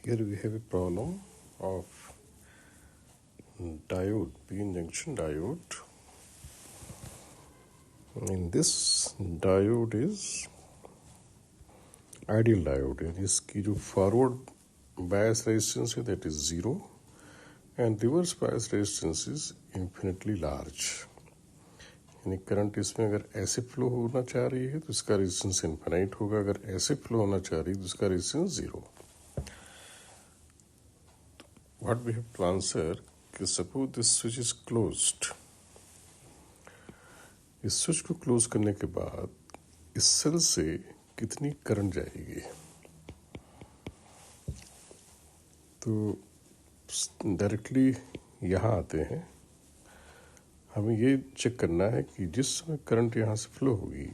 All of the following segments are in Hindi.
Here we have a problem of diode, p-n junction diode. In this diode is ideal diode है, जिसकी जो फॉरवर्ड बायस रेजिस्टेंस है that is 0 and reverse bias resistance is infinitely large. यानी करंट इसमें अगर ऐसे फ्लो होना चाह रही है तो इसका रेजिस्टेंस इन्फिनाइट होगा, अगर ऐसे फ्लो होना चाह रही है तो इसका resistance 0. What we have to answer कि suppose this switch is closed. इस स्विच को क्लोज करने के बाद इस सेल से कितनी करंट जाएगी. तो डायरेक्टली यहाँ आते हैं. हमें ये चेक करना है कि जिस समय करंट यहाँ से फ्लो होगी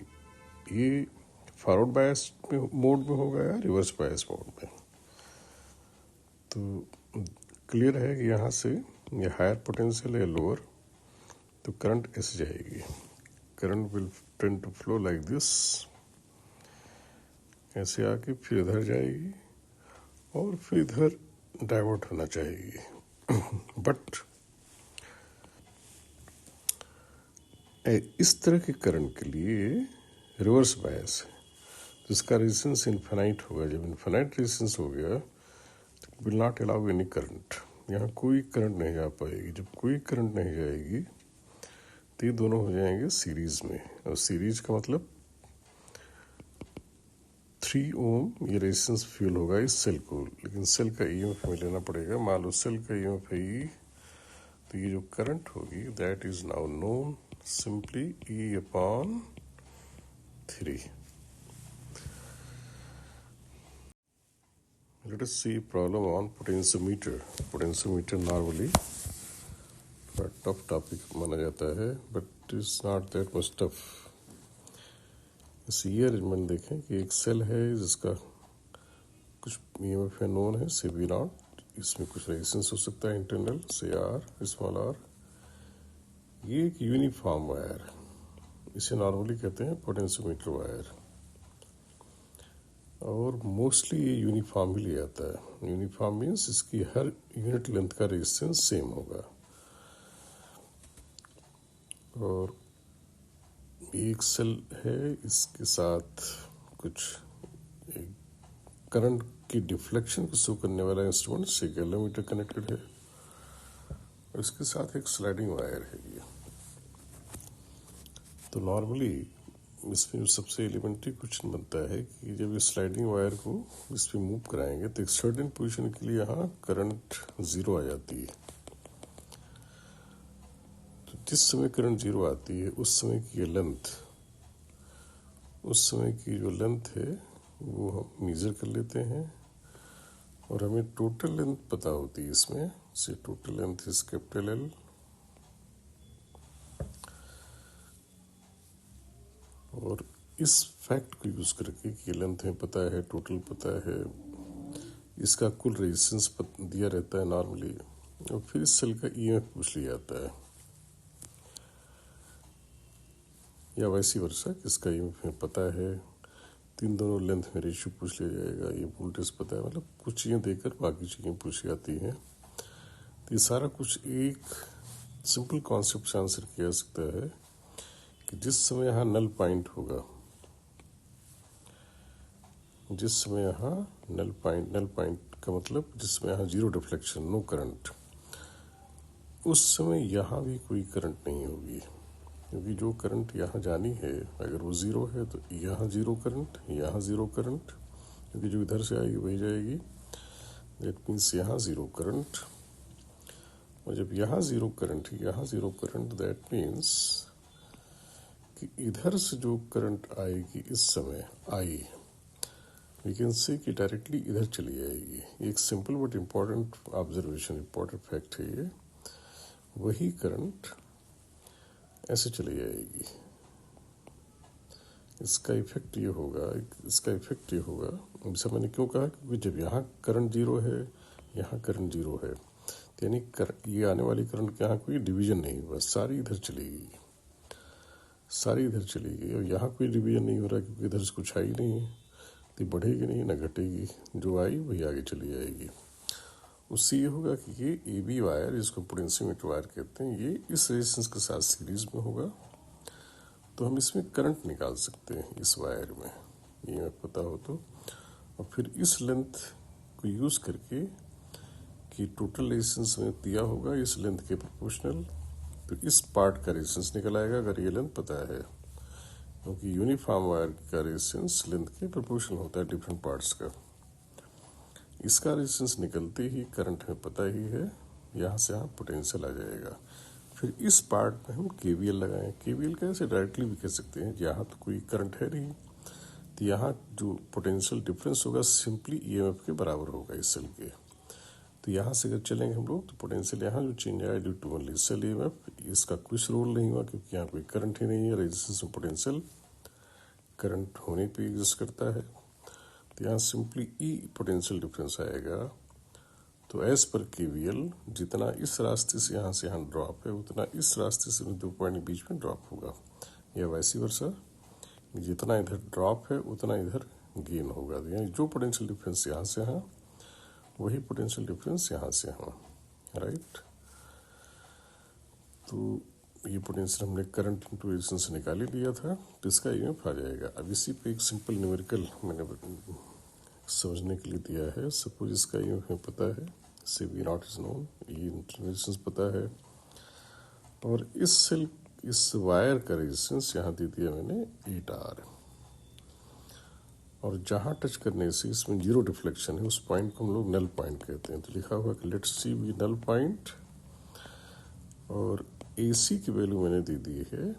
ये फॉरवर्ड बायस मोड में होगा या रिवर्स बायस मोड में. तो क्लियर है कि यहाँ से ये हायर पोटेंशियल है लोअर, तो करंट ऐसे जाएगी. Current will tend to flow like this, ऐसे आके फिर इधर जाएगी और फिर इधर डाइवर्ट होना चाहिए. बट इस तरह के करंट के लिए रिवर्स बायस है, तो इसका रेजिस्टेंस इन्फिनाइट होगा. जब इन्फिनाइट रेजिस्टेंस हो गया will not allow any current. यहाँ कोई करंट नहीं जा पाएगी. जब कोई करंट नहीं जाएगी तो ये दोनों हो जाएंगे सीरीज में. और सीरीज का मतलब 3 ओम ये रेजिस्टेंस फ्यूल होगा इस सेल को, लेकिन सेल का ईएमएफ हमें लेना पड़ेगा. मान लो सेल का ईएमएफ है ई, तो ये जो करंट होगी that is now known simply E upon 3. Let us see problem on potentiometer. Potentiometer normally a tough topic माना जाता है, but it's not that much tough. इस ये अरेंजमेंट देखें कि एक सेल है जिसका कुछ ईएमएफ नोन है से वी नॉट, इसमें कुछ रेजिस्टेंस हो सकता है इंटरनल से आर स्मॉल आर. ये एक यूनिफॉर्म वायर, इसे नॉर्मली कहते हैं पोटेंशियोमीटर वायर, और मोस्टली ये यूनिफॉर्म ही ले आता है. यूनिफॉर्म मीन्स इसकी हर यूनिट लेंथ का रेजिस्टेंस सेम होगा. और एक सेल है, इसके साथ कुछ करंट की डिफ्लेक्शन को शो करने वाला इंस्ट्रूमेंट से गैलोमीटर कनेक्टेड है, और इसके साथ एक स्लाइडिंग वायर है ये. तो नॉर्मली इसमें सबसे एलिमेंट्री क्वेश्चन बनता है कि जब इस स्लाइडिंग वायर को इस पर मूव कराएंगे तो एक सर्टेन पोजीशन के लिए यहाँ करंट 0 आ जाती है. तो जिस समय करंट 0 आती है उस समय की लेंथ, उस समय की जो लेंथ है वो हम मेजर कर लेते हैं, और हमें टोटल लेंथ पता होती है इसमें से. Total length is capital L, और इस फैक्ट को यूज करके कि लेंथ में पता है, टोटल पता है, इसका कुल रेजिस्टेंस दिया रहता है नॉर्मली, और फिर इस सेल का ईएमएफ पूछ लिया जाता है, या वैसी वर्षा इसका ईएमएफ में पता है, तीन दोनों लेंथ में रेशियो पूछ लिया जाएगा, ये वोल्टेज पता है, मतलब कुछ चीज़ें देकर बाकी चीज़ें पूछी जाती हैं. तो ये सारा कुछ एक सिंपल कॉन्सेप्ट से आंसर किया जा सकता है कि जिस समय यहाँ नल पॉइंट होगा, जिस समय यहाँ नल पॉइंट का मतलब जिसमें यहाँ जीरो डिफ्लेक्शन, नो करंट, उस समय यहाँ भी कोई करंट नहीं होगी. क्योंकि जो करंट यहाँ जानी है अगर वो 0 है तो यहाँ 0 करंट, यहाँ 0 करंट, क्योंकि जो इधर से आएगी वही जाएगी. दैट मीन्स यहाँ 0 करंट, और जब यहाँ 0 करंट, यहाँ 0 करंट, दैट मीन्स कि इधर से जो करंट आएगी इस समय आई, वी कैन से कि डायरेक्टली इधर चली जाएगी. एक simple but important observation, important fact है ये. वही करंट ऐसे चली जाएगी. इसका इफेक्ट ये होगा, जैसा मैंने क्यों कहा, क्योंकि जब यहाँ करंट 0 है, यहाँ करंट 0 है, तो यानी ये आने वाली करंट के यहाँ कोई डिवीजन नहीं हुआ, सारी इधर चलेगी, और यहाँ कोई डिवीजन नहीं हो रहा क्योंकि इधर से कुछ है ही नहीं है. तो बढ़ेगी नहीं ना घटेगी, जो आई वही आगे चली जाएगी। उससे ये होगा कि ये ए बी वायर, जिसको पोटेंशियोमीटर वायर कहते हैं, ये इस रेजिस्टेंस के साथ सीरीज में होगा, तो हम इसमें करंट निकाल सकते हैं इस वायर में, ये पता हो तो। और फिर इस लेंथ को यूज़ करके कि टोटल रेजिस्टेंस में दिया होगा इस लेंथ के प्रोपोर्शनल, तो इस पार्ट का रेजिस्टेंस निकल आएगा अगर ये लेंथ पता है, क्योंकि यूनिफॉर्म वायर का रेजिस्टेंस लेंथ के प्रोपोर्शनल होता है डिफरेंट पार्ट्स का। इसका रेजिस्टेंस निकलते ही करंट में पता ही है, यहाँ से यहाँ पोटेंशियल आ जाएगा। फिर इस पार्ट में हम केवीएल लगाएं। केवीएल कैसे डायरेक्टली भी कह सकते हैं, यहाँ तो कोई करंट है नहीं, तो यहाँ जो पोटेंशियल डिफरेंस होगा सिंपली ईएमएफ के बराबर होगा इस सेल के। तो यहाँ से अगर चलेंगे हम लोग तो पोटेंशियल यहाँ जो चेंज आया due to only cell EMF, इसका कुछ रोल नहीं हुआ क्योंकि यहाँ कोई करंट ही नहीं है। रेजिस्टेंस में पोटेंशियल करंट होने पे एग्जिस्ट करता है, तो यहाँ सिंपली ई पोटेंशियल डिफरेंस आएगा। तो एज पर केवीएल जितना इस रास्ते से यहाँ ड्रॉप है उतना इस रास्ते से दो पॉइंट के बीच में ड्रॉप होगा, या वैसी वर्षा, जितना इधर ड्रॉप है उतना इधर गेन होगा। यानी जो पोटेंशियल डिफरेंस यहाँ से यहाँ वही पोटेंशियल डिफरेंस यहाँ से यहाँ, राइट। तो ये पोटेंशियल हमने करंट इनटू रेजिस्टेंस से निकाल ही लिया था, तो इसका ईएमएफ आ जाएगा। अब इसी पे एक सिंपल न्यूमेरिकल मैंने समझने के लिए दिया है। सपोज इसका ईएमएफ हमें पता है, से वी नॉट इज नोन, ये रेजिस्टेंस पता है, और इस वायर का रेजिस्टेंस यहाँ दे दिया मैंने 8R, और जहाँ टच करने से इसमें जीरो डिफ्लेक्शन है उस पॉइंट को हम लोग नल पॉइंट कहते हैं। तो लिखा हुआ कि let's see B null point, और AC की वैल्यू मैंने दे दी है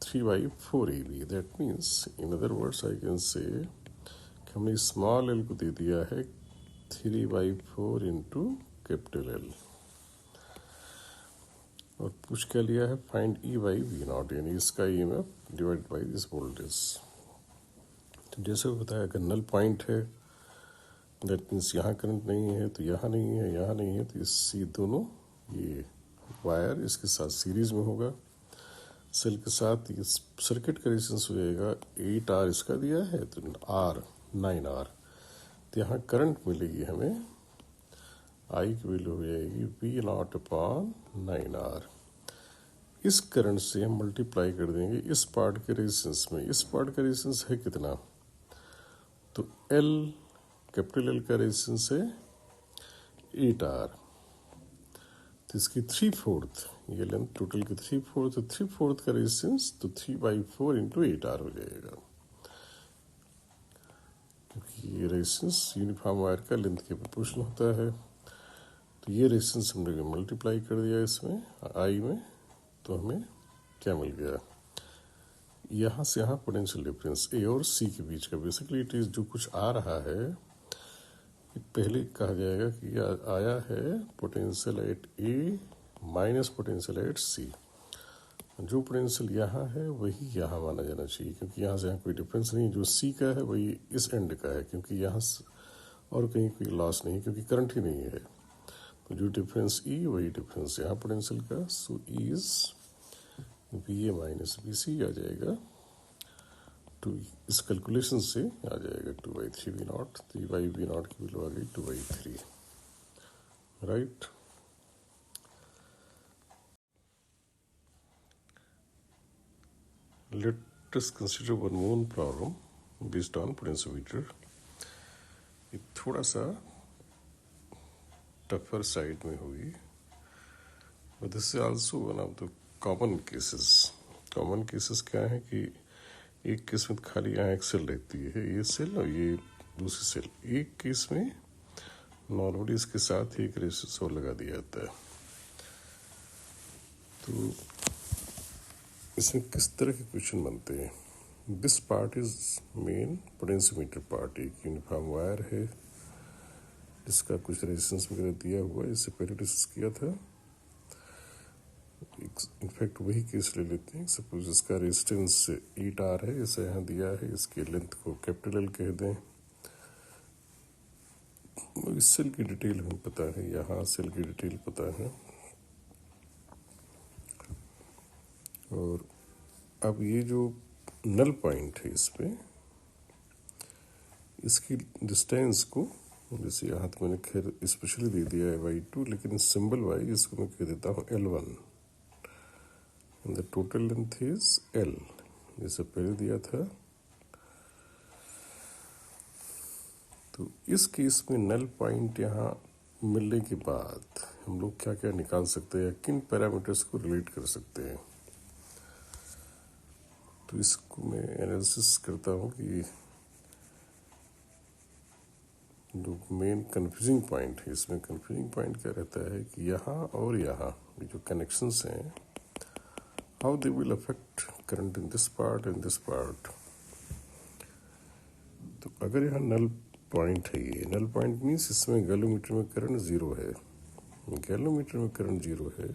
3/4 AB। That means in other words I can say कि हमने स्मॉल एल को दे दिया है 3/4 इंटू कैपिटल L, और पूछ क्या लिया है, फाइंड E/V0, यानी इसका EMF divide by this voltage. जैसे बताया अगर नल पॉइंट है दैट मीन्स यहाँ करंट नहीं है, तो यहाँ नहीं है, यहाँ नहीं है, तो इससे दोनों ये वायर इसके साथ सीरीज में होगा सेल के साथ। इस सर्किट का रेजिस्टेंस हो जाएगा 8R, इसका दिया है तो R 9R, तो यहाँ करंट मिलेगी हमें, I की वैल्यू हो जाएगी V0/9R। इस करंट से हम मल्टीप्लाई कर देंगे इस पार्ट के रेजिस्टेंस में। इस पार्ट का रेजिस्टेंस है कितना, तो L कैपिटल L का रेजिस्टेंस है 8R, तो इसकी 3/4, ये लेंथ टोटल की 3/4, तो 3/4 का रेजिस्टेंस तो 3/4 इंटू 8R हो जाएगा, क्योंकि ये रेजिस्टेंस यूनिफॉर्म वायर का लेंथ के प्रोपोर्शनल होता है। तो ये रेजिस्टेंस हमने मल्टीप्लाई कर दिया इसमें I में, तो हमें क्या मिल गया, यहाँ से यहाँ पोटेंशियल डिफरेंस A और C के बीच का, बेसिकली इट इज जो कुछ आ रहा है पहले कहा जाएगा कि आया है potential at A minus potential at C। जो पोटेंशियल यहाँ है वही यहाँ माना जाना चाहिए, क्योंकि यहाँ से यहाँ कोई डिफरेंस नहीं, जो C का है वही इस एंड का है, क्योंकि यहाँ और कहीं कोई लॉस नहीं, क्योंकि करंट ही नहीं है। तो जो डिफरेंस E वही डिफरेंस यहाँ पोटेंशियल का, so is VA minus BC आ जाएगा। तो इस कैलकुलेशन से आ जाएगा 2/3 V0, 3/V0 की वैल्यू आ गई 2/3, right. Let us consider one more problem based on potentiometer. ये थोड़ा सा टफर साइड में होगी, but this is also one of the common cases. Common cases क्या है कि एक केस में खाली यहाँ एक सेल रहती है, ये सेल और ये दूसरी सेल। एक केस में नॉर्मली इसके साथ एक रेजिस्टेंस और लगा दिया जाता है। तो इसमें किस तरह के क्वेश्चन बनते हैं, this part is main potentiometer part, एक यूनिफॉर्म वायर है जिसका कुछ रेजिस्टेंस वगैरह दिया हुआ है, इससे पहले डिस्कस किया था। इनफैक्ट वही केस ले लेते हैं। सपोज इसका रेजिस्टेंस 8R है, इसे यहाँ दिया है, इसके लेंथ को कैपिटल L कह दें। इस सेल की डिटेल हमें पता है, यहाँ सेल की डिटेल पता है। और अब ये जो नल पॉइंट है इस पे, इसकी डिस्टेंस को, जैसे यहाँ तो मैंने खैर स्पेशली दे दिया है y2, लेकिन सिंबल वाइज इसको मैं कह देता हूँ L1, the total length is L, जैसे पहले दिया था। तो इस केस में नल पॉइंट यहाँ मिलने के बाद हम लोग क्या क्या निकाल सकते हैं, किन पैरामीटर्स को रिलेट कर सकते हैं। तो इसको मैं एनालिसिस करता हूँ कि जो मेन कंफ्यूजिंग पॉइंट है, इसमें कंफ्यूजिंग पॉइंट क्या रहता है कि यहाँ और यहाँ जो कनेक्शंस हैं, how they will affect current in this part and this part. तो अगर यहाँ नल पॉइंट है, ये नल पॉइंट मीन्स इसमें गैलोमीटर में करंट जीरो है, गैलोमीटर में करंट जीरो है,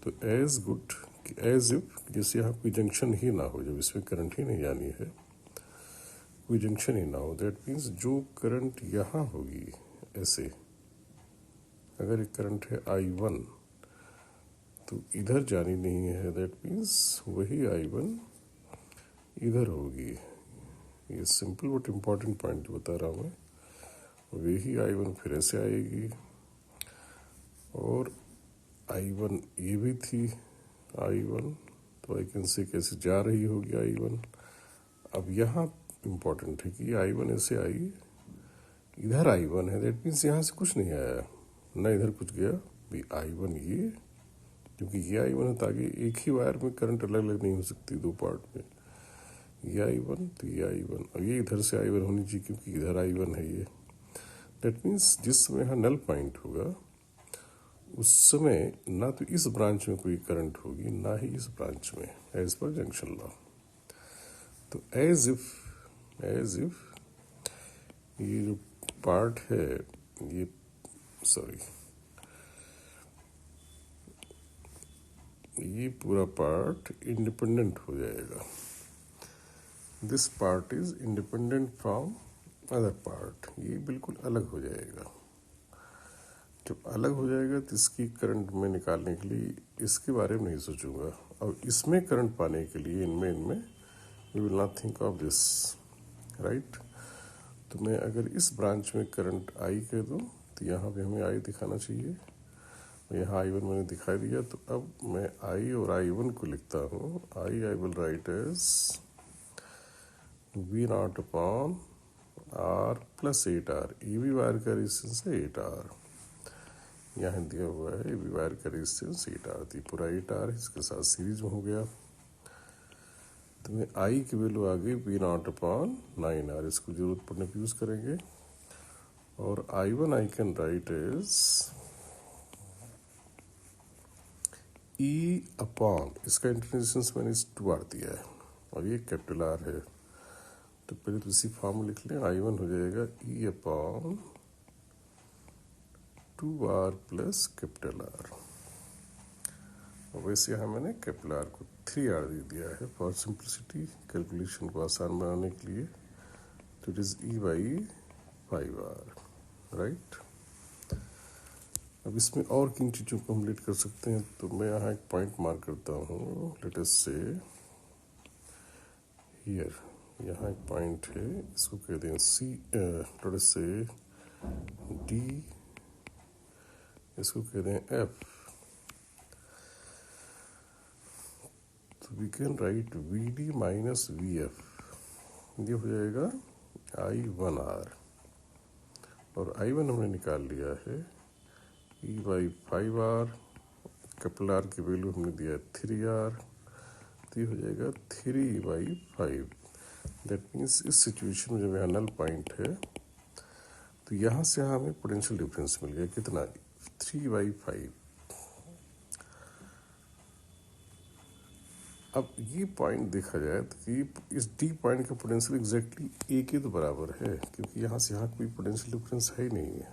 तो एज गुड एज इफ जैसे यहाँ कोई जंक्शन ही ना हो, जब इसमें करंट ही नहीं जानी है, कोई जंक्शन ही ना हो, दैट मीन्स जो करंट यहाँ होगी ऐसे, अगर एक करंट है I1 तो इधर जानी नहीं है, दैट मीन्स वही I1 इधर होगी। ये सिंपल बट इम्पॉर्टेंट पॉइंट बता रहा हूँ मैं। वही I1 फिर ऐसे आएगी, और I1 ये भी थी I1, तो आई कैन से कैसे जा रही होगी I1। अब यहाँ इम्पॉर्टेंट है कि I1 ऐसे आई, इधर I1 है, दैट मीन्स यहाँ से कुछ नहीं आया, ना इधर कुछ गया भी I1 ये, क्योंकि ये I1 है, तो आगे एक ही वायर में करंट अलग अलग नहीं हो सकती दो पार्ट में, ये I1 तो ये I1, और ये इधर से I1 होनी चाहिए क्योंकि इधर I1 है ये। दैट मीन्स जिस समय यहाँ नल पॉइंट होगा उस समय ना तो इस ब्रांच में कोई करंट होगी, ना ही इस ब्रांच में, एज पर जंक्शन लॉ। तो एज इफ ये जो पार्ट है, ये सॉरी ये पूरा पार्ट इंडिपेंडेंट हो जाएगा, this part is independent from other part, ये बिल्कुल अलग हो जाएगा। जब अलग हो जाएगा तो इसकी करंट में निकालने के लिए इसके बारे में नहीं सोचूंगा, और इसमें करंट पाने के लिए इनमें we will not think of this, right. तो मैं अगर इस ब्रांच में करंट आई कह दूँ तो यहाँ पे हमें आई दिखाना चाहिए, यहाँ I1 मैंने दिखा दिया। तो अब मैं I और I1 को लिखता हूँ, I will write as V0 upon R plus 8R, ये भी वायर का रेजिस्टेंस है 8R, यहाँ दिया हुआ है ये भी वायर का रेजिस्टेंस 8R, तो पूरा 8R इसके साथ सीरीज में हो गया। तो मैं I की वैल्यू आ गई V0 अपॉन 9R, इसको जरूरत पड़ने पर यूज़ करेंगे। और I1 I can write as E upon, इसका इंटरनेशंस मैंने इस 2R दिया है, और ये कैपिटल R है, तो पहले तो इसी फॉर्म में लिख लें, I1 हो जाएगा E upon 2R plus capital R, और वैसे यहाँ मैंने कैपिटल R को 3R दे दिया है फॉर सिंप्लिसिटी, कैलकुलेशन को आसान बनाने के लिए। तो it is E by 5R, right. अब इसमें और किन चीज़ों को हम लेट कर सकते हैं, तो मैं यहाँ एक पॉइंट मार्क करता हूँ, लेट अस से हियर, यहाँ एक पॉइंट है, इसको कह दें C, लेट अस से D, इसको कह दें F। तो we can write VD minus VF, ये हो जाएगा I1R, और I1 हमने निकाल लिया है E by 5R, capital R की वैल्यू हमने दिया 3R, तो ये हो जाएगा 3 बाई 5। दैट मीन्स इस सिचुएशन में जब यहाँ नल पॉइंट है तो यहाँ से यहाँ हमें पोटेंशियल डिफरेंस मिल गया, कितना 3 बाई 5। अब ये पॉइंट देखा जाए तो ये इस D पॉइंट का पोटेंशियल एग्जैक्टली A के तो बराबर है, क्योंकि यहाँ से यहाँ कोई पोटेंशियल डिफरेंस है ही नहीं है,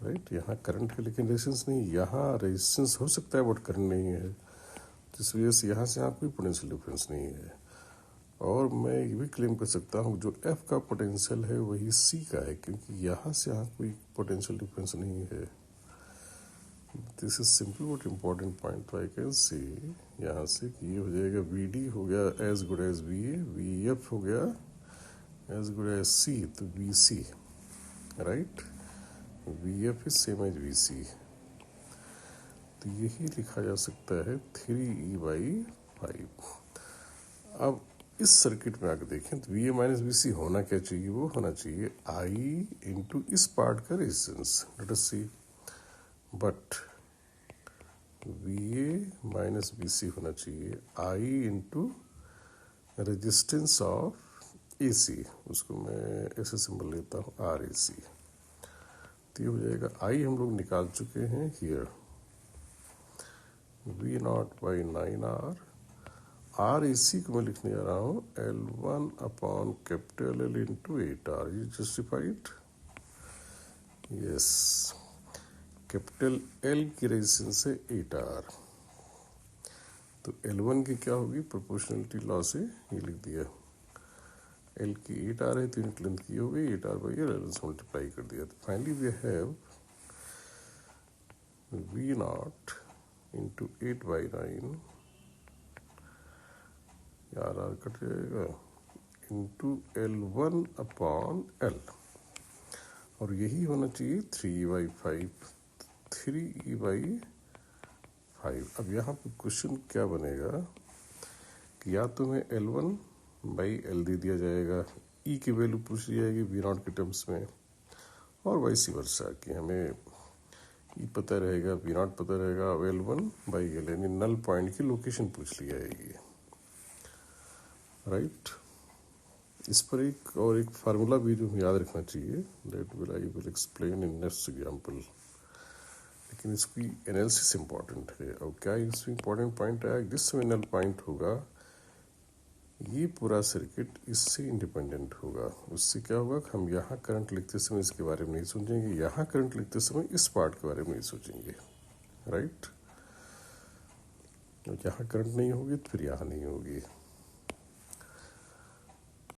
राइट। यहाँ करंट है लेकिन रेजिस्टेंस नहीं, यहाँ रेजिस्टेंस हो सकता है बट करंट नहीं है, जिस वजह से यहाँ से यहाँ कोई पोटेंशियल डिफरेंस नहीं है। और मैं ये भी क्लेम कर सकता हूँ जो F का पोटेंशियल है वही C का है, क्योंकि यहाँ से यहाँ कोई पोटेंशियल डिफरेंस नहीं है। This is simple but important point, तो आई कैन सी यहाँ से कि ये हो जाएगा VD हो गया as good as VA, VF हो गया एज गुड एज सी, तो V C, right, V F is same as V C, तो यही लिखा जा सकता है 3E/5। अब इस सर्किट में आकर देखें तो V A minus V C होना क्या चाहिए, वो होना चाहिए आई इंटू इस पार्ट का resistance, let us see, but V A minus V C होना चाहिए I into resistance of A C, उसको मैं ऐसे सिंबल लेता हूँ आर ए सी, तो ये हो जाएगा आई हम लोग निकाल चुके हैं हियर, V0/9R, आर ए सी को मैं लिखने जा रहा हूँ L1/कैपिटल L इंटू 8R, ये जस्टिफाइड, यस, कैपिटल L की रेजिस्टेंस है 8R, तो L1 की क्या होगी, प्रोपोर्शनलिटी लॉ से ये लिख दिया, L की 8R है तो यूनिट लेंथ की हो गई 8R/L से मल्टीप्लाई कर दिया, तो finally we have V0 into 8/9, R cut जाएगा, इंटू L1/L, और यही होना चाहिए 3E/5, 3E/5। अब यहाँ पे क्वेश्चन क्या बनेगा कि या तो हमें L1/L दे दिया जाएगा, E की वैल्यू पूछ ली जाएगी V0 के टर्म्स में, और वाइस वर्सा कि हमें E पता रहेगा, V0 पता रहेगा, L1/L यानी नल पॉइंट की लोकेशन पूछ ली जाएगी, राइट। इस पर एक फार्मूला भी जो याद रखना चाहिए, that I will explain in next example, लेकिन इसकी एनालिसिस इम्पॉर्टेंट है। और क्या इसमें इम्पॉर्टेंट पॉइंट है, जिस समय नल पॉइंट होगा ये पूरा सर्किट इससे इंडिपेंडेंट होगा, उससे क्या होगा कि हम यहाँ करंट लिखते समय इसके बारे में नहीं सोचेंगे, यहाँ करंट लिखते समय इस पार्ट के बारे में नहीं सोचेंगे, राइट। यहाँ करंट नहीं होगी तो फिर यहाँ नहीं होगी।